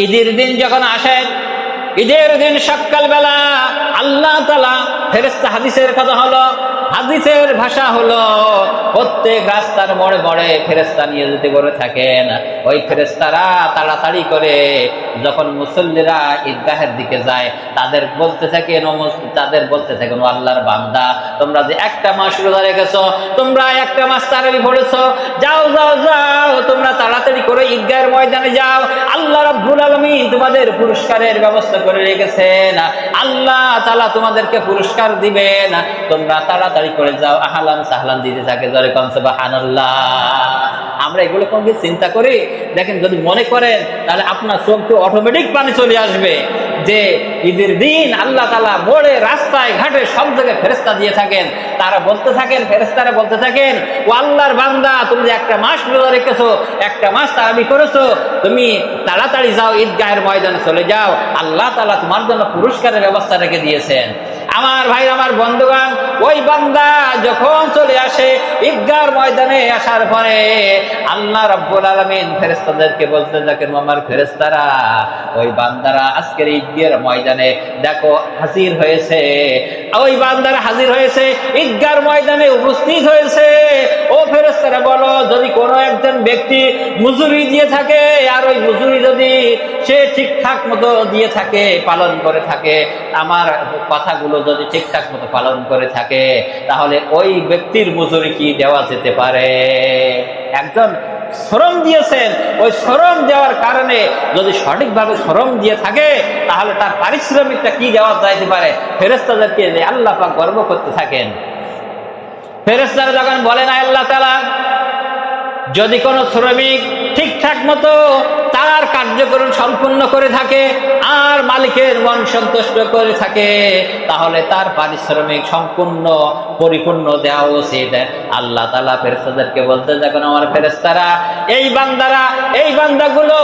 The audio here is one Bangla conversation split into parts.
ঈদের দিন যখন আসে, ঈদের দিন সকালবেলা আল্লাহ তাআলা ফেরেশতা, হাদিসের কথা হলো, হাদিসের ভাষা হলো, প্রত্যেক রাস্তার মোড়ে মোড়ে ফেরেশতা নিয়ে যেতে করে থাকেন। ওই ফেরেশতারা তাড়াতাড়ি করে যখন মুসল্লিরা ঈদগাহের দিকে যায় তাদের বলতে থাকেন, ও আল্লাহর বান্দা, তোমরা যে একটা মাস রোজা রেখেছো, তোমরা একটা মাস তারাবি পড়েছো, যাও যাও যাও, তোমরা তাড়াতাড়ি করে ঈদগাহের ময়দানে যাও, আল্লাহ রাব্বুল আলামিন তোমাদের পুরস্কারের ব্যবস্থা করে রেখেছেন, আল্লাহ তাআলা তোমাদেরকে পুরস্কার দিবেন, তোমরা তাড়াতাড়ি করে যাও। আহলান সাহলান দিতে থাকে, জোরে কোন সুবহানাল্লাহ। আমরা এগুলো কোনদিন চিন্তা করি? দেখেন, যদি মনে করেন তাহলে আপনার চোখে অটোমেটিক পানি চলে আসবে যে ঈদের দিন আল্লাহ তাআলা মোড়ে, রাস্তায়, ঘাটে সব জায়গায় ফেরেশতা দিয়ে থাকেন। তারা বলতে থাকেন, ফেরেশতারা বলতে থাকেন, ও আল্লাহর বান্দা, তুমি যে একটা মাস রোজা রেখেছো, একটা মাস তারাবি করেছো, তুমি তাড়াতাড়ি যাও, ঈদগাহের ময়দানে চলে যাও, আল্লাহ তাআলা তোমার জন্য পুরস্কারের ব্যবস্থা রেখে দিয়েছেন। আমার ভাই, আমার বন্ধুগণ, ওই বান্দা যখন চলে আসে ঈদগাহর ময়দানে, আসার পরে আল্লাহ রাব্বুল আলামিন ফেরেশতাদেরকে বলতে থাকেন, আমার ফেরেশতারা, ওই বান্দারা আজকের ঈদগাহর ময়দানে দেখো হাজির হয়েছে, ওই বান্দারা হাজির হয়েছে, ঈদগাহর ময়দানে উপস্থিত হয়েছে। ও ফেরেশতারা বলো, যদি কোনো একজন ব্যক্তি মজুরি দিয়ে থাকে, আর ওই মজুরি যদি সে ঠিকঠাক মতো দিয়ে থাকে, পালন করে থাকে, আমার কথাগুলো যদি ঠিকঠাক মতো পালন করে থাকে, তাহলে ওই ব্যক্তির মজুরি কি দেওয়া যেতে পারে? একজন শ্রম দিয়েছেন, ওই শ্রম দেওয়ার কারণে যদি সঠিকভাবে শ্রম দিয়ে থাকে, তাহলে তার পারিশ্রমিকটা কি দেওয়া যাইতে পারে? ফেরেশতাদেরকে আল্লাহ পাক গর্ব করতে থাকেন। ফেরেশতারা যখন বলেন, আল্লাহ তাআলা, যদি কোনো শ্রমিক ঠিকঠাক মতো তার কার্যক্রম সম্পূর্ণ করে থাকে আর মালিকের মন সন্তুষ্ট করে থাকে, তাহলে তার পারিশ্রমিক সম্পূর্ণ পরিপূর্ণ দেওয়া উচিত। আল্লাহ তাআলা ফেরেশতাদেরকে বলতে যখন, আমার ফেরেশতারা, এই বান্দারা, এই বান্দাগুলো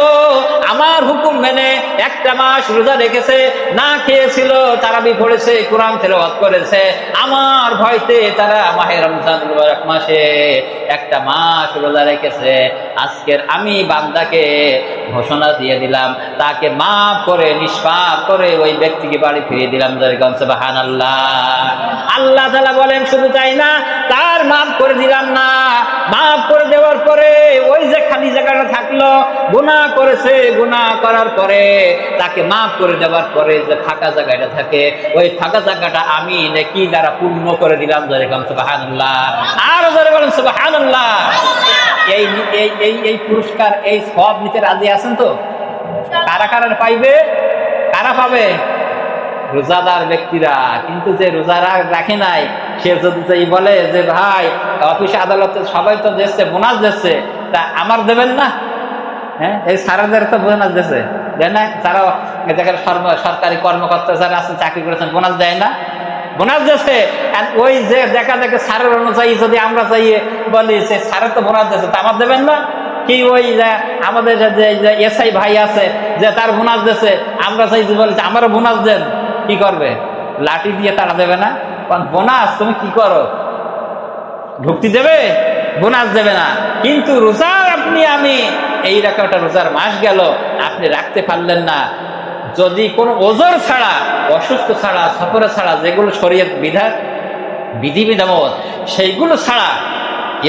আমার হুকুম মেনে একটা মাস রোজা রেখেছে, না খেয়েছিল, তারাবি পড়েছে, কোরআন তেলাওয়াত করেছে, আমার ভয়তে তারা মাহে রমজানুল মুবারক মাসে একটা মাস রোজা রেখেছে, আজকের আমি বান্দাকে ঘোষণা দিয়ে দিলাম, তাকে মাফ করে, নিষ্পাপ করে ওই ব্যক্তিকে বাড়ি ফিরিয়ে দিলাম। সুবহানাল্লাহ। আল্লাহ তাআলা বলেন, শুধু তাই না, তার মাফ করে দিলাম না, মাফ করে দেওয়ার পরে ওই যে খালি জায়গাটা থাকলো, গুনাহ করেছে, গুনাহ করার পরে তাকে মাফ করে দেওয়ার পরে যে ফাঁকা জায়গাটা থাকে, ওই ফাঁকা জায়গাটা আমি নেকি দ্বারা পূর্ণ করে দিলাম। সুবহানাল্লাহ। আর জোরে বলেন সুবহানাল্লাহ। এই এই এই এই পুরস্কার, এই সব নিতে রাজি আছেন তো? কারা কারা পাইবে? কারা পাবে? রোজাদার ব্যক্তিরা। কিন্তু যে রোজা রাখে নাই, সে যদি বলে যে ভাই, অফিস আদালতে সবাই তো দিচ্ছে, বোনাস দিচ্ছে, তা আমার দেবেন না? হ্যাঁ, এই সারাদের তো বোনাস দিচ্ছে, দেয় না? তারা সরকারি কর্মকর্তা যারা আছে, চাকরি করেছেন, বোনাস দেয় না? বোনাস দিচ্ছে। আর ওই যে দেখা দেখে সারের অনুযায়ী যদি আমরা চাই বলি যে সারের তো বোনাস দিচ্ছে, তা আমার দেবেন না? কি ওই যে আমাদের যে এসআই ভাই আছে, যে তার বোনাস দিচ্ছে, আমরা চাই যে বলি আমারও বোনাস দেন, কি করবে? লাঠি দিয়ে তারা দেবে না? কারণ বোনাস তুমি কি করো, ঢুকতে দেবে? বোনাস দেবে না। কিন্তু রোজার আপনি আমি এইরকম একটা রোজার মাস গেল, আপনি রাখতে পারলেন না, যদি কোনো ওজর ছাড়া, অসুস্থ ছাড়া, সফরে ছাড়া, যেগুলো শরীয়ত বিধিবিধান সেইগুলো ছাড়া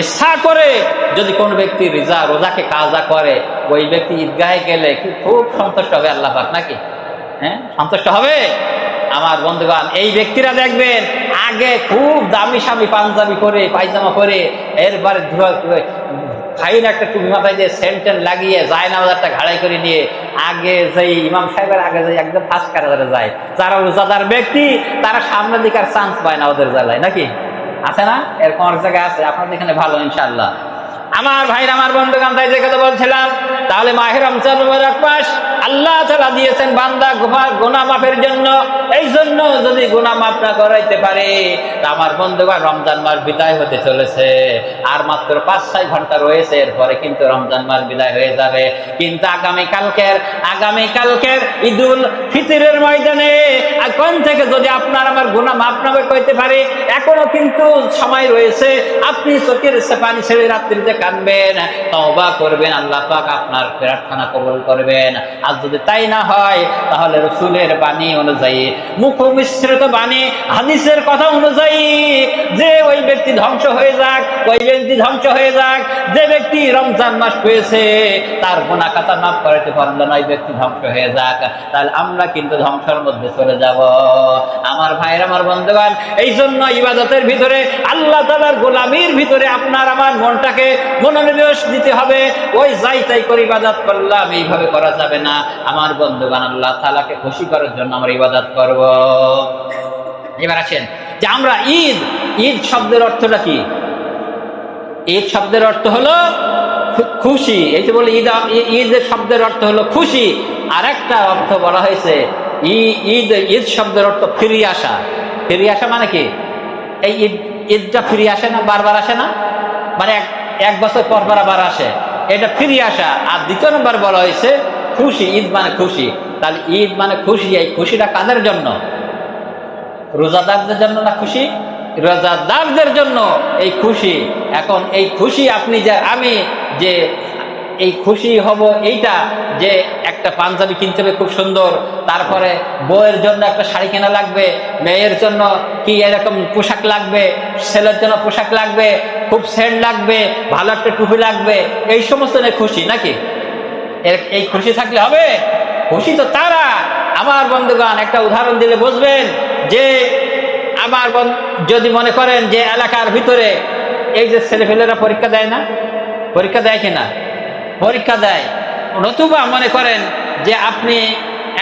ইচ্ছা করে যদি কোন ব্যক্তি রোজাকে কাজা করে, ওই ব্যক্তি ঈদগাহে গেলে খুব সন্তুষ্ট হবে আল্লাহ পাক, নাকি? হ্যাঁ, সন্তুষ্ট হবে। আমার বন্ধুগণ, এই ব্যক্তিরা দেখবেন আগে খুব দামি স্বামী পাঞ্জাবি করে, পায়জামা করে, এরপরে ফাইন একটা টুপি মাথায় দিয়ে সেন্টেন লাগিয়ে যায় না, একটা ঘাড়াই করে নিয়ে আগে যেই ইমাম সাহেবের আগে যাই একদম ফার্স্ট কাতারে যায়। যারা রোজাদার ব্যক্তি তারা সামনের দিকে আর চান্স পায় না ওদের জ্বালায়, নাকি? আছে না? এরকম অনেক জায়গায় আছে, আপনাদের এখানে ভালো ইনশাআল্লাহ। আমার ভাইরা, আমার বন্ধুগণ, তাই যে কথা বলছিলাম, তাহলে মাহে রমজানুল মুবারক মাস আল্লাহ তাআলা দিয়েছেন বান্দা গুনাহ মাফের জন্য। এই জন্য যদি গুনাহ মাফ না করাইতে পারে, তা আমার বন্ধুগণ, রমজান মাস বিদায় হতে চলেছে, আর মাত্র 5-6 ঘন্টা রয়েছে, এরপরে কিন্তু রমজান মাস বিদায় হয়ে যাবে। কিন্তু আগামীকালকের ঈদুল ফিতরের ময়দানে এখন থেকে যদি আপনার আমার গুনাহ মাফ না করতে পারে, এখনো কিন্তু সময় রয়েছে। আপনি চোখের পানি ছেড়ে রাত্রিতে কাঁদবেন, তওবা করবেন, আল্লাহ পাক আপনার প্রার্থনা কবুল করবেন। আর যদি তাই না হয়, তাহলে রাসূলের বাণী অনুযায়ী, মুখ মিশ্রিত বাণী, হাদিসের কথা অনুযায়ী যে ওই ব্যক্তি ধ্বংস হয়ে যাক, ওই ব্যক্তি ধ্বংস হয়ে যাক। যে ব্যক্তি রমজান মাস পেয়েছে, তার গুনাহ খাতা মাফ করতে পারল না, ওই ব্যক্তি ধ্বংস হয়ে যাক। তাহলে আমরা কিন্তু ধ্বংসের মধ্যে চলে যাব। আমার ভাইয়ের, আমার বন্ধুগণ, এই জন্য ইবাদতের ভিতরে, আল্লাহ তাআলার গোলামির ভিতরে আপনার আমার মনটাকে মনোনিবেশ দিতে হবে। ওই যাই তাই করে ইবাদত করলাম, এইভাবে করা যাবে না। আমার বন্ধুগণ, আল্লাহ তাআলাকে খুশি করার জন্য আমরা ইবাদত করব। এবার আসেন যে আমরা ঈদ শব্দের অর্থটা কি? ঈদ শব্দের অর্থ হলো খুশি। এই যে বলে ঈদের শব্দের অর্থ হলো খুশি। আর একটা অর্থ বলা হয়েছে ঈদ শব্দের অর্থ ফিরিয়ে আসা। ফিরিয়ে আসা মানে কি? এই ঈদটা ফিরিয়ে আসে না, বারবার আসে না, মানে এক বছর পর পর আবার আসে, এটা ফিরিয়ে আসা। আর দ্বিতীয় নম্বর বলা হয়েছে খুশি। ঈদ মানে খুশি। তাহলে ঈদ মানে খুশি। এই খুশিটা কাদের জন্য? রোজাদারদের জন্য না খুশি? রোজাদারদের জন্য এই খুশি। এখন এই খুশি আপনি যে আমি যে এই খুশি হব, এইটা যে একটা পাঞ্জাবি কিনতে হবে খুব সুন্দর, তারপরে বউয়ের জন্য একটা শাড়ি কেনা লাগবে, মেয়ের জন্য কি এরকম পোশাক লাগবে, ছেলের জন্য পোশাক লাগবে, খুব সেন্ট লাগবে, ভালো একটা টুপি লাগবে, এই সমস্ত নিয়ে খুশি নাকি? এই খুশি থাকলে হবে? খুশি তো তারা, আমার বন্ধুগণ, একটা উদাহরণ দিলে বুঝবেন যে আমার যদি মনে করেন যে এলাকার ভিতরে এই যে ছেলেপেলেরা পরীক্ষা দেয় না, পরীক্ষা দেয় কিনা? পরীক্ষা দেয়। নতুবা মনে করেন যে আপনি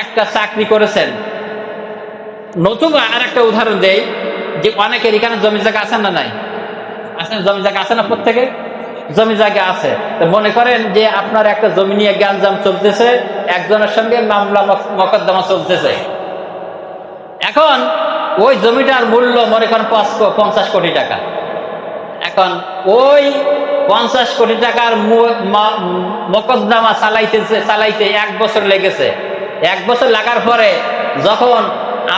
একটা চাকরি করেছেন, নতুবা আর একটা উদাহরণ দেই যে অনেকের এখানে জমি জায়গা আছে না নাই? আছে, জমি জায়গা আছে না? প্রত্যেকের জমি জায়গা আছে। তো মনে করেন যে আপনার একটা জমি নিয়ে গ্যাঞ্জাম চলতেছে, একজনের সঙ্গে মামলা মোকদ্দমা চলতেছে। এখন ওই জমিটার মূল্য মনে করেন 50 কোটি টাকা। এখন ওই 50 কোটি টাকার মোকদ্দমা চালাইতে 1 বছর লেগেছে। 1 বছর লাগার পরে যখন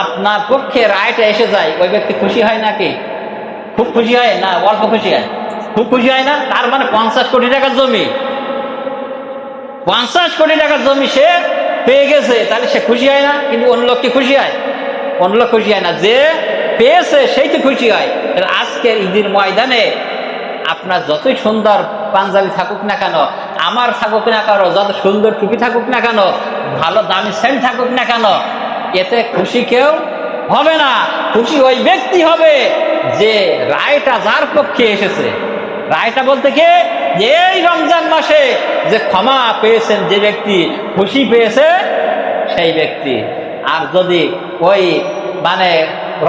আপনার পক্ষে রায়টা এসে যায়, ওই ব্যক্তি খুশি হয় নাকি? খুব খুশি হয় না অল্প খুশি হয়? খুব খুশি হয় না? তার মানে 50 কোটি টাকার জমি, 50 কোটি টাকার জমি সে পেয়ে গেছে, তাহলে সে খুশি হয় না? কিন্তু অন্য লোক কি খুশি হয়? অন্য লোক খুশি হয় না, যে পেয়েছে সেই তো খুশি হয়। আজকের ঈদের ময়দানে আপনার যতই সুন্দর পাঞ্জাবি থাকুক না কেন, আমার থাকুক না কেন, যত সুন্দর টুপি থাকুক না কেন, ভালো দামি সেন্ট থাকুক না কেন, এতে খুশি কেউ হবে না। খুশি ওই ব্যক্তি হবে যে রায়টা যার পক্ষে এসেছে। রায়টা বলতে কি? যে এই রমজান মাসে যে ক্ষমা পেয়েছেন যে ব্যক্তি, খুশি পেয়েছে সেই ব্যক্তি। আর যদি ওই মানে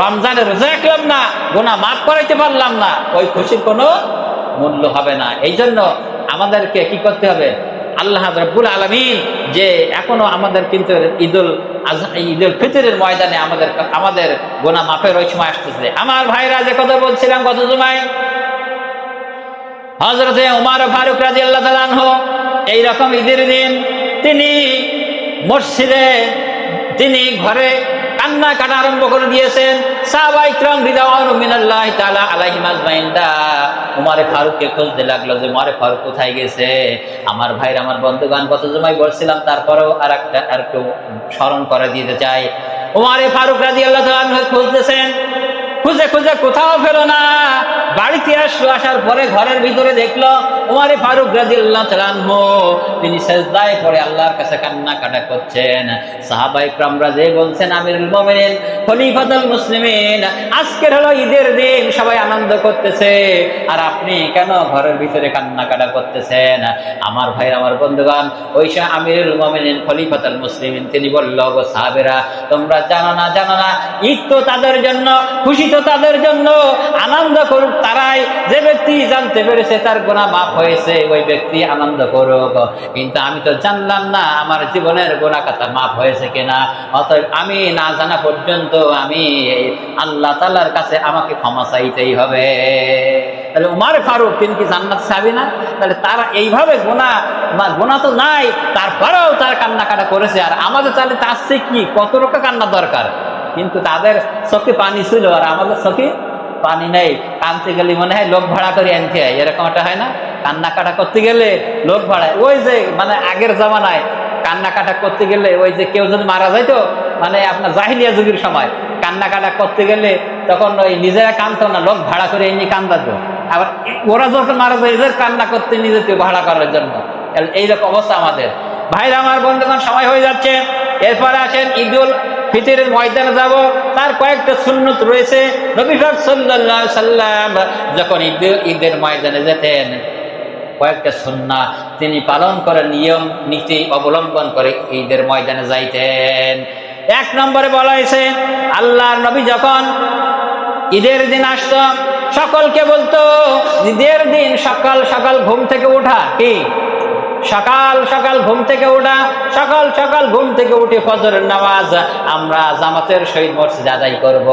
রমজানে রোজা রাখলাম না, গুনাহ মাফ করাইতে পারলাম না, ওই খুশির কোনো মূল্য হবে না। এই জন্য আমাদেরকে কি করতে হবে? আল্লাহ রাব্বুল আলামিন যে এখনো আমাদের কিন্তু ঈদুল ফিতরের ময়দানে আমাদের গুনাহ মাফের ওই সময় আসতেছে। আমার ভাইরা, যে কথা বলছিলাম গত জুমায়, হযরতে ওমর ফারুক রাদিয়াল্লাহু তাআলা আনহু এইরকম ঈদের দিন তিনি মসজিদে, তিনি ঘরে কান্না কাটা আরম্ভ করে দিয়েছেন। সাহাবায়ে কিরাম রিদওয়ানু মিনাল্লাহি তাআলা আলাইহিম আজমাইন ওমর ফারুককে খুঁজতে লাগলো যে ওমর ফারুক কোথায় গেছে। আমার ভাইরা, আমার বন্ধুগণ, গত জুমায় বলছিলাম, তারপরেও আরেকটু স্মরণ করে দিতে চাই। ওমর ফারুক রাদিয়াল্লাহু তাআলা আনহু খুঁজতেছেন, খুঁজে খুঁজে কোথাও পেল না। বাড়িতে আসার পরে ঘরের ভিতরে দেখলো ওমর ফারুক রাদিয়াল্লাহু তাআলা আনহু তিনি সিজদায় পড়ে আল্লাহর কাছে কান্না কাটা করছেন। সাহাবায়ে কিরামরা যে বলছেন, আমিরুল মুমিনিন, খলিফাতুল মুসলিমিন, আজকের হলো ঈদের দিন, সবাই আনন্দ করতেছে, আর আপনি কেন ঘরের ভিতরে কান্না কাটা করতেছেন? আমার ভাই, আমার বন্ধুগণ, ওই আমিরুল মুমিনিন, খলিফাতুল মুসলিমিন তিনি বলল, গো সাহাবেরা, তোমরা জানো না ঈদ তো তাদের জন্য, খুশি তো তাদের জন্য, আনন্দ করুক তারাই। যে ব্যক্তি জানতে পেরেছে তার গুনাহ মাফ হয়েছে, ওই ব্যক্তি আনন্দ করুক। কিন্তু আমি তো জানলাম না আমার জীবনের গুনাহ খাতা মাফ হয়েছে কিনা, অতএব আমি না জানা পর্যন্ত আমি আল্লাহ তাআলার কাছে আমাকে ক্ষমা চাইতেই হবে। তাহলে ওমর ফারুক তিনি কি জান্নাত চাবি না? তাহলে তারা এইভাবে গুনাহ তো নাই, তারপরেও তার কান্নাকাটা করেছে, আর আমাদের তাহলে তার চেয়ে কি কত রকম কান্না দরকার। কিন্তু তাদের চোখে পানি ছিল আর আমাদের চোখে পানি নেই। কানতে গেলে মনে হয় লোক ভাড়া করে আনতে হয়, এরকম একটা হয় না? কান্নাকাটা করতে গেলে লোক ভাড়ায়, ওই যে মানে আগের জামানায় কান্নাকাটা করতে গেলে ওই যে কেউ যদি মারা যাইতো, মানে আপনার জাহিলিয়া যুগের সময় কান্নাকাটা করতে গেলে তখন ওই নিজেরা কানতো না, লোক ভাড়া করে এনে কান্দাতো। আবার ওরা যখন মারা যায় এদের কান্না করতে নিজেকে ভাড়া করার জন্য। এইরকম অবস্থা আমাদের। ভাইরা আমার, বন্ধুগণ, সময় হয়ে যাচ্ছে। এরপরে আসেন ঈদুল ফিতরের ময়দানে যাব। তার কয়েকটা সুন্নত রয়েছে। নবী পাক সাল্লাল্লাহু আলাইহি সাল্লাম যখন ঈদের ময়দানে যেতেন কয়েকটা সুন্নাহ তিনি পালন করে, নিয়ম নীতি অবলম্বন করে ঈদের ময়দানে যাইতেন। এক নম্বরে বলা হয়েছে, আল্লাহর নবী যখন ঈদের দিন আসতো সকলকে বলতো, ঈদের দিন সকাল সকাল ঘুম থেকে ওঠা, কি সকাল সকাল ঘুম থেকে ওঠা, সকাল সকাল ঘুম থেকে উঠে ফজরের নামাজ আমরা জামাতের সহিত মসজিদে আদায় করব।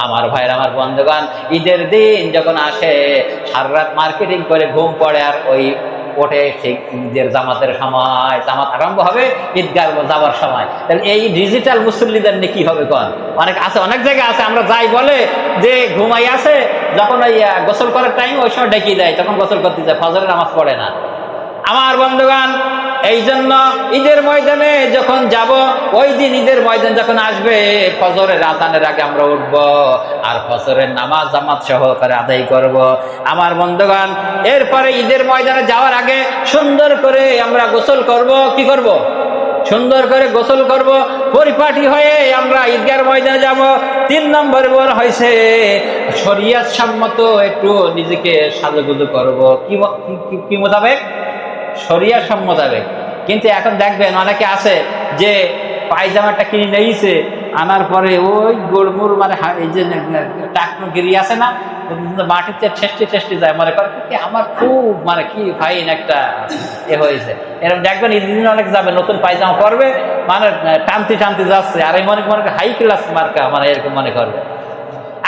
আমার ভাইয়ের, আমার বন্ধুগণ, ঈদের দিন যখন আসে সারা রাত মার্কেটিং করে ঘুম পড়ে, আর ওই ওঠে ঠিক ঈদের জামাতের সময়, জামাত আরম্ভ হবে ঈদগাহ যাওয়ার সময়। তাহলে এই ডিজিটাল মুসল্লিদের নিয়ে কি হবে? কোন অনেক আছে, অনেক জায়গায় আছে, আমরা যাই বলে যে ঘুমাই আছে, যখন ওই গোসল করার টাইম ওই সময় ডেকে দেয়, তখন গোসল করতে যায়, ফজরের নামাজ পড়ে না। আমার বন্ধুগণ, এই জন্য ঈদের ময়দানে যখন যাব, ওই দিন ঈদের ময়দান যখন আসবে ফজরের আযানের আগে আমরা উঠব আর ফজরের নামাজ জামাত সহকারে আদায় করব। আমার বন্ধুগণ, এরপরে ঈদের ময়দানে যাওয়ার আগে সুন্দর করে আমরা গোসল করব। কি করব? সুন্দর করে গোসল করব, পরিপাটি হয়ে আমরা ঈদগাহ ময়দানে যাব। 3 নম্বরে বলা হয়েছে শরীয়ত সম্মত একটু নিজেকে সাজুগুজু করব। কি মোতাবেক? শরিয়া মোতাবেক। কিন্তু এখন দেখবেন অনেকে আছে যে পায়জামাটা কিনে নিয়েছে, আনার পরে ওই গোলমুল মানে এই যে টাকনুগিরি আছে না, মাটিতে ঠেসতে যায়, মনে করে আমার খুব মানে কি ফাইন একটা হয়েছে। এরকম দেখবেন ঈদের অনেক যাবে, নতুন পায়জামা পরবে, মানে টানতে টানতে যাচ্ছে, আর এই মনে হাই ক্লাস মার্কা, মানে এরকম মনে করবে।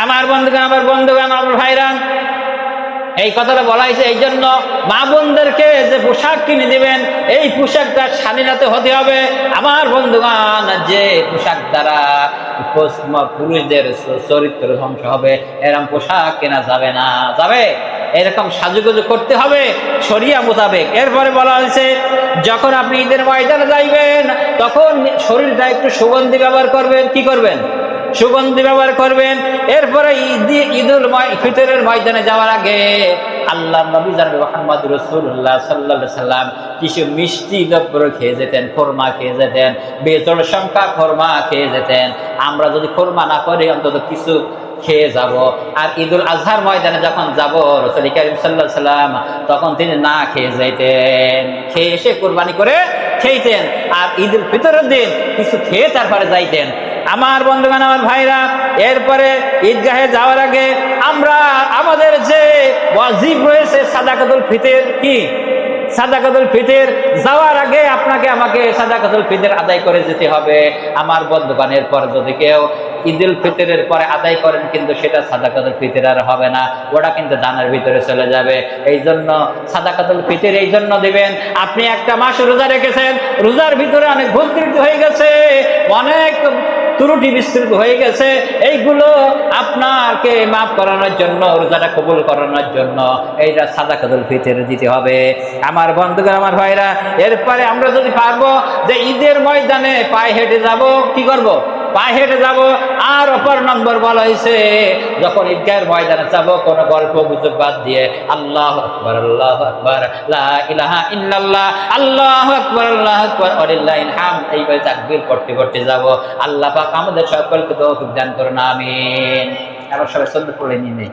আমার বন্ধুগণ, আমার ভাইরা, এই কথাটা বলা হয়েছে এই জন্য মা বোনদেরকে যে পোশাক কিনে দিবেন, এই পোশাকটা স্বাধীনতা হতে হবে। আমার বন্ধুগণ, যে পোশাক দ্বারা পুরুষদের চরিত্র ধ্বংস হবে, এরকম পোশাক কেনা যাবে না। যাবে এরকম সাজুগুজু করতে হবে শরিয়া মোতাবেক। এরপরে বলা হয়েছে যখন আপনি ঈদের ময়দানে যাইবেন তখন শরীরটা একটু সুগন্ধি ব্যবহার করবেন। কি করবেন? সুগন্ধি ব্যবহার করবেন। এরপরে ঈদুল ফিতরের ময়দানে যাওয়ার আগে আল্লাহ নবী মুহাম্মদ রাসূলুল্লাহ সাল্লাল্লাহু আলাইহি সাল্লাম কিছু মিষ্টি দ্রব্য খেয়ে যেতেন, খোরমা খেয়ে যেতেন, বেজোড় সংখ্যা খোরমা খেয়ে যেতেন। আমরা যদি খোরমা না করি অন্তত কিছু খেয়ে যাব। আর ঈদুল আজহার ময়দানে যখন যাব রাসূল কারীম সাল্লাল্লাহু আলাইহি সাল্লাম তখন তিনি না খেয়ে যাইতেন, খেয়ে এসে কোরবানি করে খেতেন। আর ঈদুল ফিতরের দিন কিছু খেয়ে তারপরে যাইতেন। আমার বন্ধুগণ, আমার ভাইরা, এরপরে ঈদগাহে যাওয়ার আগে আমরা আমাদের যে ওয়াজিব রয়েছে সাদাকাতুল ফিতর, কি সাদাকাতুল ফিতর, যাওয়ার আগে আপনাকে আমাকে সাদাকাতুল ফিতর আদায় করে যেতে হবে। আমার বন্ধুগণ, এরপর যদি কেউ ঈদুল ফিতরের পরে আদায় করেন কিন্তু সেটা সাদাকাতুল ফিতর আর হবে না, ওটা কিন্তু দানের ভিতরে চলে যাবে। এই জন্য সাদাকাতুল ফিতর এই জন্য দিবেন, আপনি একটা মাস রোজা রেখেছেন, রোজার ভিতরে অনেক ভুল ত্রুটি হয়ে গেছে, অনেক ত্রুটি বিস্তৃত হয়ে গেছে, এইগুলো আপনাকে মাফ করানোর জন্য, রোজাটা কবুল করানোর জন্য এইটা সাদাকাতুল ফিতর দিতে হবে। আমার বন্ধুগণ, আমার ভাইরা, এরপরে আমরা যদি পারবো যে ঈদের ময়দানে পায়ে হেঁটে যাব, কি করব? পায়ে হেঁটে যাব। আর অপর নম্বর বলা হয়েছে যখন ঈদগাহের ময়দানে যাব কোনো গল্প গুজব বাদ দিয়ে আল্লাহু আকবার, আল্লাহু আকবার, লা ইলাহা ইল্লাল্লাহ, আল্লাহু আকবার, আল্লাহু আকবার, ওয়ালিল্লাহিল হামদ, এইভাবে তাকবীর করতে করতে যাব। আল্লাহ পাক আমাদের সকলকে তৌফিক দান করুন, আমিন। আবার সবাই সুন্নাত পড়ে নিয়ে নেই।